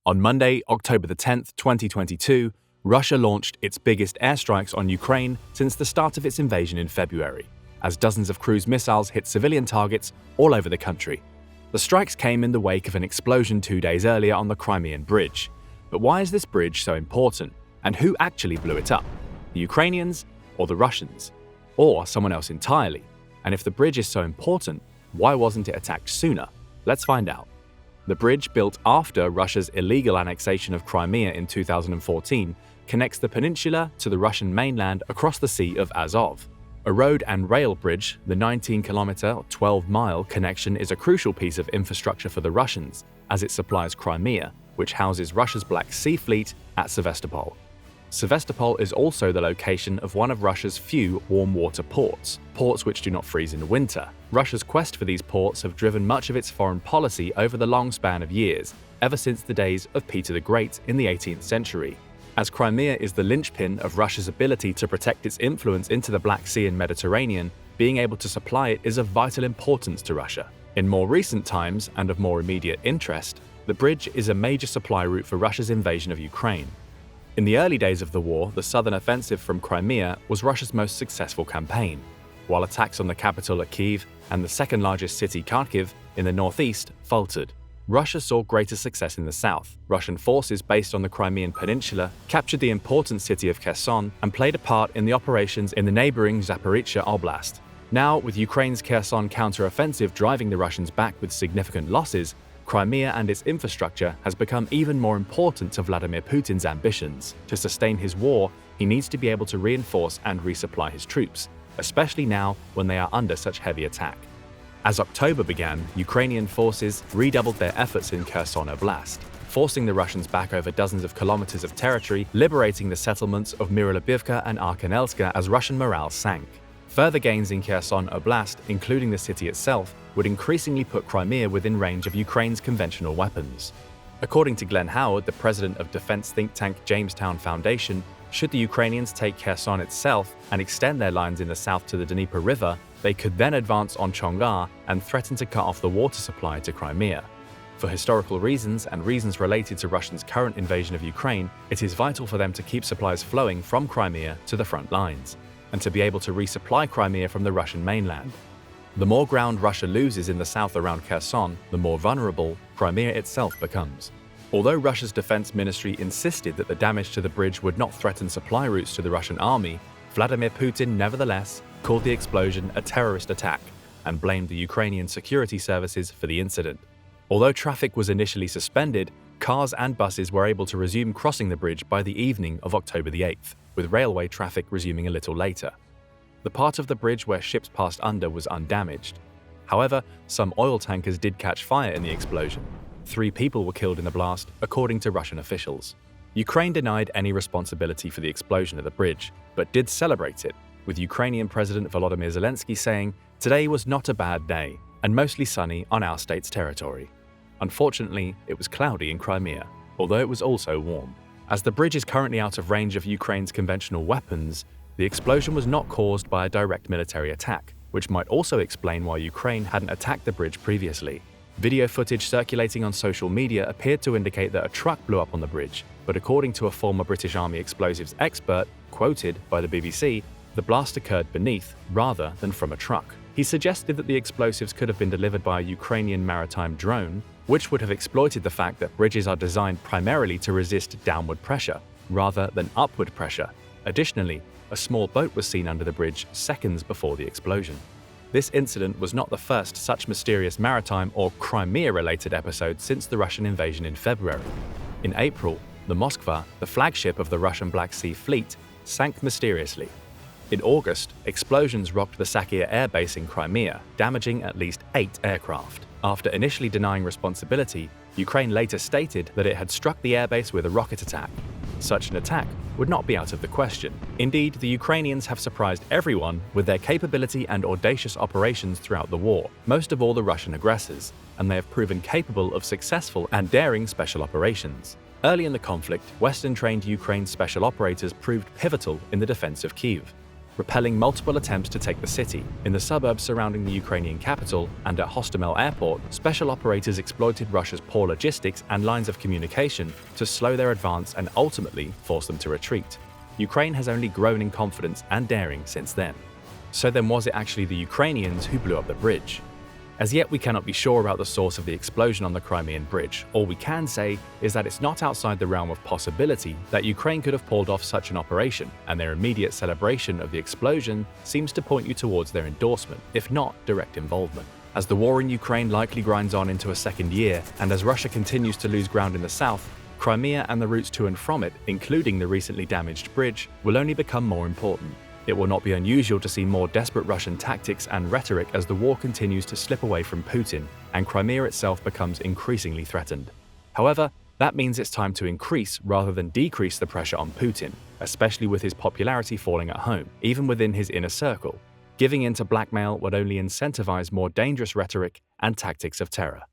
On Monday, October the 10th, 2022, Russia launched its biggest airstrikes on Ukraine since the start of its invasion in February, as dozens of cruise missiles hit civilian targets all over the country. The strikes came in the wake of an explosion 2 days earlier on the Crimean Bridge. But why is this bridge so important, and who actually blew it up? The Ukrainians or the Russians? Or someone else entirely? And if the bridge is so important, why wasn't it attacked sooner? Let's find out. The bridge, built after Russia's illegal annexation of Crimea in 2014, connects the peninsula to the Russian mainland across the Sea of Azov. A road and rail bridge, the 19-kilometer or 12-mile connection is a crucial piece of infrastructure for the Russians, as it supplies Crimea, which houses Russia's Black Sea Fleet at Sevastopol. Sevastopol is also the location of one of Russia's few warm-water ports which do not freeze in winter. Russia's quest for these ports have driven much of its foreign policy over the long span of years, ever since the days of Peter the Great in the 18th century. As Crimea is the linchpin of Russia's ability to protect its influence into the Black Sea and Mediterranean, being able to supply it is of vital importance to Russia. In more recent times, and of more immediate interest, the bridge is a major supply route for Russia's invasion of Ukraine. In the early days of the war, the southern offensive from Crimea was Russia's most successful campaign, while attacks on the capital at Kyiv and the second-largest city Kharkiv in the northeast faltered. Russia saw greater success in the south. Russian forces based on the Crimean peninsula captured the important city of Kherson and played a part in the operations in the neighboring Zaporizhzhia Oblast. Now, with Ukraine's Kherson counter-offensive driving the Russians back with significant losses, Crimea and its infrastructure has become even more important to Vladimir Putin's ambitions. To sustain his war, he needs to be able to reinforce and resupply his troops, especially now when they are under such heavy attack. As October began, Ukrainian forces redoubled their efforts in Kherson Oblast, forcing the Russians back over dozens of kilometers of territory, liberating the settlements of Myrolybivka and Arkhangelsk as Russian morale sank. Further gains in Kherson Oblast, including the city itself, would increasingly put Crimea within range of Ukraine's conventional weapons. According to Glenn Howard, the president of defense think tank Jamestown Foundation, should the Ukrainians take Kherson itself and extend their lines in the south to the Dnieper River, they could then advance on Chongar and threaten to cut off the water supply to Crimea. For historical reasons and reasons related to Russia's current invasion of Ukraine, it is vital for them to keep supplies flowing from Crimea to the front lines, and to be able to resupply Crimea from the Russian mainland. The more ground Russia loses in the south around Kherson, the more vulnerable Crimea itself becomes. Although Russia's defense ministry insisted that the damage to the bridge would not threaten supply routes to the Russian army, Vladimir Putin nevertheless called the explosion a terrorist attack and blamed the Ukrainian security services for the incident. Although traffic was initially suspended, cars and buses were able to resume crossing the bridge by the evening of October the 8th, with railway traffic resuming a little later. The part of the bridge where ships passed under was undamaged. However, some oil tankers did catch fire in the explosion. 3 people were killed in the blast, according to Russian officials. Ukraine denied any responsibility for the explosion of the bridge, but did celebrate it, with Ukrainian President Volodymyr Zelensky saying, "Today was not a bad day, and mostly sunny on our state's territory." Unfortunately, it was cloudy in Crimea, although it was also warm. As the bridge is currently out of range of Ukraine's conventional weapons, the explosion was not caused by a direct military attack, which might also explain why Ukraine hadn't attacked the bridge previously. Video footage circulating on social media appeared to indicate that a truck blew up on the bridge, but according to a former British Army explosives expert, quoted by the BBC, the blast occurred beneath rather than from a truck. He suggested that the explosives could have been delivered by a Ukrainian maritime drone, which would have exploited the fact that bridges are designed primarily to resist downward pressure, rather than upward pressure. Additionally, a small boat was seen under the bridge seconds before the explosion. This incident was not the first such mysterious maritime or Crimea-related episode since the Russian invasion in February. In April, the Moskva, the flagship of the Russian Black Sea Fleet, sank mysteriously. In August, explosions rocked the Sakia air base in Crimea, damaging at least 8 aircraft. After initially denying responsibility, Ukraine later stated that it had struck the airbase with a rocket attack. Such an attack would not be out of the question. Indeed, the Ukrainians have surprised everyone with their capability and audacious operations throughout the war, most of all the Russian aggressors, and they have proven capable of successful and daring special operations. Early in the conflict, Western-trained Ukraine special operators proved pivotal in the defense of Kyiv. repelling multiple attempts to take the city. In the suburbs surrounding the Ukrainian capital and at Hostomel airport, special operators exploited Russia's poor logistics and lines of communication to slow their advance and ultimately force them to retreat. Ukraine has only grown in confidence and daring since then. So then, was it actually the Ukrainians who blew up the bridge? As yet, we cannot be sure about the source of the explosion on the Crimean Bridge. All we can say is that it's not outside the realm of possibility that Ukraine could have pulled off such an operation, and their immediate celebration of the explosion seems to point you towards their endorsement, if not direct involvement. As the war in Ukraine likely grinds on into a second year, and as Russia continues to lose ground in the south, Crimea and the routes to and from it, including the recently damaged bridge, will only become more important. It will not be unusual to see more desperate Russian tactics and rhetoric as the war continues to slip away from Putin and Crimea itself becomes increasingly threatened. However, that means it's time to increase rather than decrease the pressure on Putin, especially with his popularity falling at home, even within his inner circle. Giving in to blackmail would only incentivize more dangerous rhetoric and tactics of terror.